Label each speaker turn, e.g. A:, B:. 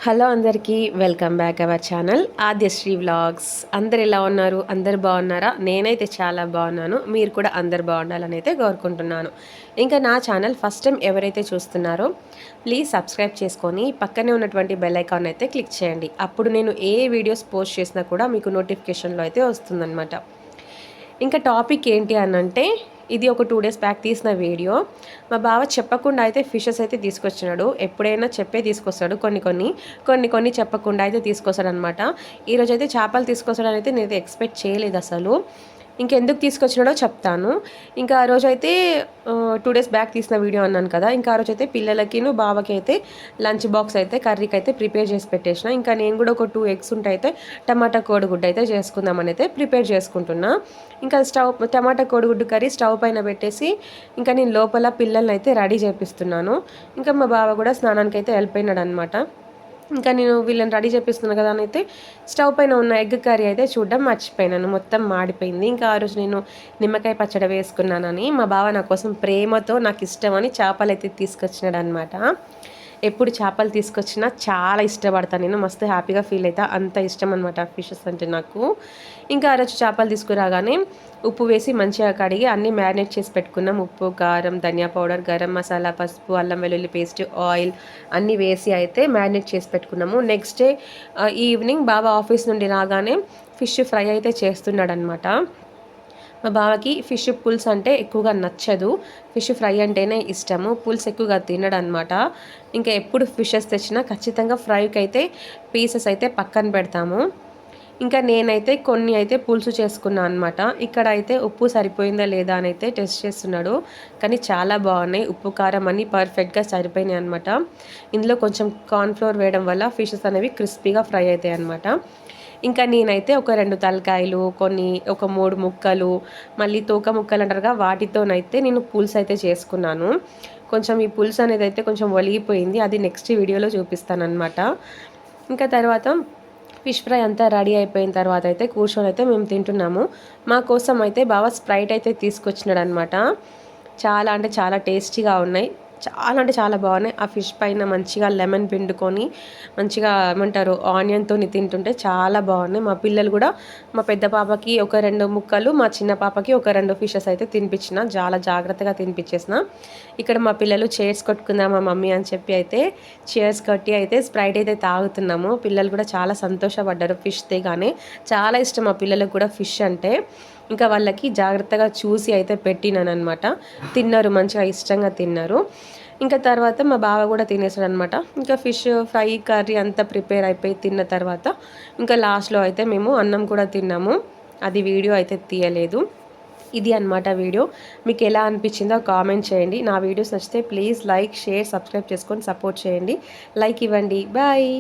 A: Hello అందరికీ welcome back our channel Adyasri vlogs. అందరు ఎలా ఉన్నారు? అందరు బాగున్నారా? నేనైతే చాలా బాగున్నాను. మీరు కూడా అందరు బాగుండాలని అయితే కోరుకుంటున్నాను. ఇంకా నా ఛానల్ ఫస్ట్ టైం ఎవరైతే చూస్తున్నారో ప్లీజ్ సబ్స్క్రైబ్ చేసుకొని పక్కనే ఉన్నటువంటి బెల్ ఐకాన్ అయితే క్లిక్ చేయండి. అప్పుడు నేను ఏ వీడియోస్ పోస్ట్ చేసినా కూడా మీకు నోటిఫికేషన్లో అయితే వస్తుందన్నమాట. ఇంకా టాపిక్ ఏంటి అనంటే, ఇది ఒక 2 డేస్ బ్యాక్ తీసిన వీడియో. మా బావ చెప్పకుండా అయితే ఫిషెస్ అయితే తీసుకొచ్చినాడు. ఎప్పుడైనా చెప్పే తీసుకొస్తాడు, కొన్ని చెప్పకుండా అయితే తీసుకొస్తాడనమాట. ఈరోజైతే చేపలు తీసుకొస్తాడని అయితే నేను ఎక్స్పెక్ట్ చేయలేదు అసలు. ఇంకెందుకు తీసుకొచ్చినాడో చెప్తాను. ఇంకా ఆ రోజైతే 2 డేస్ బ్యాక్ తీసిన వీడియో అన్నాను కదా. ఇంకా ఆ రోజైతే పిల్లలకిను బావకి అయితే లంచ్ బాక్స్ అయితే కర్రీకి అయితే ప్రిపేర్ చేసి పెట్టేసిన. ఇంకా నేను కూడా ఒక 2 ఎగ్స్ ఉంటే అయితే టమాటా కోడిగుడ్డు అయితే చేసుకుందామని అయితే ప్రిపేర్ చేసుకుంటున్నా. ఇంకా టమాటా కోడిగుడ్డు కర్రీ స్టవ్ పైన పెట్టేసి ఇంకా నేను లోపల పిల్లల్ని అయితే రెడీ చేపిస్తున్నాను. ఇంకా మా బావ కూడా స్నానానికి అయితే వెళ్ళిపోయినాడు అనమాట. ఇంకా నేను వీళ్ళని రెడీ చేపిస్తున్నాను కదా అని అయితే స్టవ్ పైన ఉన్న ఎగ్ కర్రీ అయితే చూడడం మర్చిపోయినాను. మొత్తం మాడిపోయింది. ఇంకా ఆ రోజు నేను నిమ్మకాయ పచ్చడి వేసుకున్నానని మా బావ నా కోసం ప్రేమతో నాకు ఇష్టమని చేపలు అయితే తీసుకొచ్చినాడు అనమాట. ఎప్పుడు చేపలు తీసుకొచ్చినా చాలా ఇష్టపడతాను నేను. మస్తు హ్యాపీగా ఫీల్ అవుతా. అంత ఇష్టం అనమాట ఫిషెస్ అంటే నాకు. ఇంకా ఆ రోజు చేపలు తీసుకురాగానే ఉప్పు వేసి మంచిగా కడిగి అన్నీ మ్యారినేట్ చేసి పెట్టుకున్నాం. ఉప్పు, కారం, ధనియా పౌడర్, గరం మసాలా, పసుపు, అల్లం వెల్లుల్లి పేస్ట్, ఆయిల్ అన్నీ వేసి అయితే మ్యారినేట్ చేసి పెట్టుకున్నాము. నెక్స్ట్ డే ఈవినింగ్ బాబా ఆఫీస్ నుండి రాగానే ఫిష్ ఫ్రై అయితే చేస్తున్నాడు అనమాట. మా బావకి ఫిష్ పులుసు అంటే ఎక్కువగా నచ్చదు. ఫిష్ ఫ్రై అంటేనే ఇష్టము. పులుసు ఎక్కువగా తినడు అనమాట. ఇంకా ఎప్పుడు ఫిషెస్ తెచ్చినా ఖచ్చితంగా ఫ్రైకి అయితే పీసెస్ అయితే పక్కన పెడతాము. ఇంకా నేనైతే కొన్ని అయితే పులుసు చేసుకున్నాను అనమాట. ఇక్కడ అయితే ఉప్పు సరిపోయిందా లేదా అని అయితే టెస్ట్ చేస్తున్నాడు. కానీ చాలా బాగున్నాయి. ఉప్పు, కారం అన్నీ పర్ఫెక్ట్గా సరిపోయినాయి అనమాట. ఇందులో కొంచెం కార్న్ఫ్లోర్ వేయడం వల్ల ఫిషెస్ అనేవి క్రిస్పీగా ఫ్రై అవుతాయి అనమాట. ఇంకా నేనైతే ఒక 2 తలకాయలు, ఒక 3 ముక్కలు, మళ్ళీ తోక ముక్కలు అంటారుగా, వాటితోనైతే నేను పులుసు అయితే చేసుకున్నాను. కొంచెం ఈ పులుసు అనేది అయితే కొంచెం ఒలిగిపోయింది. అది నెక్స్ట్ వీడియోలో చూపిస్తానమాట. ఇంకా తర్వాత ఫిష్ ఫ్రై అంతా రెడీ అయిపోయిన తర్వాత అయితే కూర్చొని అయితే మేము తింటున్నాము. మా కోసం అయితే బాగా స్ప్రైట్ అయితే తీసుకొచ్చినాడు అనమాట. చాలా అంటే చాలా టేస్టీగా ఉన్నాయి. చాలా అంటే చాలా బాగున్నాయి. ఆ ఫిష్ పైన మంచిగా లెమన్ పిండుకొని మంచిగా ఏమంటారు ఆనియన్తో తింటుంటే చాలా బాగున్నాయి. మా పిల్లలు కూడా, మా పెద్ద పాపకి ఒక 2 ముక్కలు, మా చిన్న పాపకి ఒక 2 ఫిషెస్ అయితే తినిపించిన. చాలా జాగ్రత్తగా తినిపించేసిన. ఇక్కడ మా పిల్లలు చైర్స్ కొట్టుకుందాం మా మమ్మీ అని చెప్పి అయితే చైర్స్ కొట్టి అయితే స్ప్రైట్ అయితే తాగుతున్నాము. పిల్లలు కూడా చాలా సంతోషపడ్డారు ఫిష్ తెగానే. చాలా ఇష్టం మా పిల్లలకు కూడా ఫిష్ అంటే. ఇంకా వాళ్ళకి జాగ్రత్తగా చూసి అయితే పెట్టినాను అనమాట. తిన్నారు, మంచిగా ఇష్టంగా తిన్నారు. ఇంకా తర్వాత మా బావ కూడా తినేసాడు అనమాట. ఇంకా ఫిష్ ఫ్రై కర్రీ అంతా ప్రిపేర్ అయిపోయి తిన్న తర్వాత ఇంకా లాస్ట్లో అయితే మేము అన్నం కూడా తిన్నాము. అది వీడియో అయితే తీయలేదు. ఇది అనమాట వీడియో. మీకు ఎలా అనిపించిందో కామెంట్ చేయండి. నా వీడియోస్ నచ్చితే ప్లీజ్ లైక్, షేర్, సబ్స్క్రైబ్ చేసుకొని సపోర్ట్ చేయండి. లైక్ ఇవ్వండి. బాయ్.